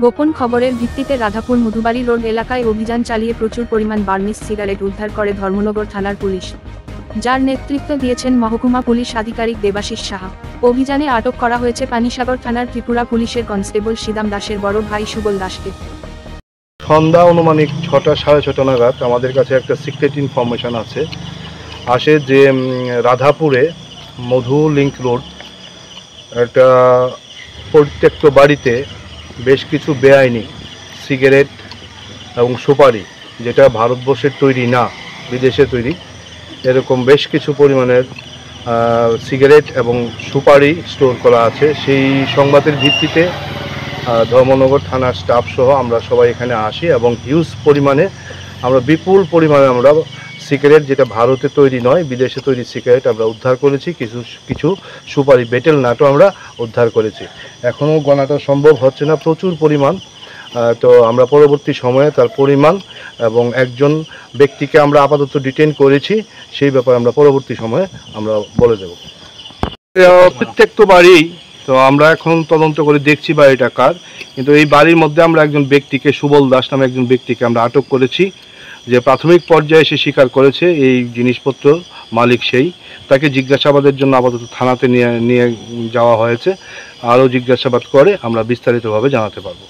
গোপন খবরের ভিত্তিতে রাধাপুর মধুবাড়ি রোড এলাকায় অভিযান চালিয়ে প্রচুর পরিমাণ বার্মিজ সিগারেট উদ্ধার করে ধর্মনগর থানার পুলিশ, যার নেতৃত্ব দিয়েছেন মহকুমা পুলিশ আধিকারিক দেবাশিস সাহা। অভিযানে আটক করা হয়েছে পানিসাগর থানার ত্রিপুরা পুলিশের কনস্টেবল সিদাম দাসের বড় ভাই সুবল দাসকে। সন্ধ্যা অনুমানিক 6টা সাড়ে 6টা নাগাদ আমাদের কাছে একটা সিক্রেট ইনফরমেশন আসে যে রাধাপুরে মধু লিঙ্ক রোড একটা পরিত্যক্ত বাড়িতে বেশ কিছু বেআইনি সিগারেট এবং সুপারি, যেটা ভারতবর্ষের তৈরি না, বিদেশে তৈরি, এরকম বেশ কিছু পরিমাণের সিগারেট এবং সুপারি স্টোর করা আছে। সেই সংবাদের ভিত্তিতে ধর্মনগর থানার স্টাফ সহ আমরা সবাই এখানে আসি এবং হিউজ পরিমাণে বিপুল পরিমাণে আমরা সিগারেট, যেটা ভারতে তৈরি নয় বিদেশে তৈরি সিগারেট আমরা উদ্ধার করেছি। কিছু সুপারি বেটেল নাটও আমরা উদ্ধার করেছি। এখনও গণাটা সম্ভব হচ্ছে না, প্রচুর পরিমাণ। তো আমরা পরবর্তী সময়ে তার পরিমাণ এবং একজন ব্যক্তিকে আমরা আপাতত ডিটেইন করেছি, সেই ব্যাপারে আমরা পরবর্তী সময়ে আমরা বলে দেব। প্রত্যেক বাড়ি তো আমরা এখন তদন্ত করে দেখছি বাড়িটা কার, কিন্তু এই বাড়ির মধ্যে আমরা একজন ব্যক্তিকে, সুবল দাস নামে একজন ব্যক্তিকে আমরা আটক করেছি, যে প্রাথমিক পর্যায়ে সে স্বীকার করেছে এই জিনিসপত্র মালিক সেই। তাকে জিজ্ঞাসাবাদের জন্য আপাতত থানাতে নিয়ে যাওয়া হয়েছে। আরও জিজ্ঞাসাবাদ করে আমরা বিস্তারিতভাবে জানাতে পারবো।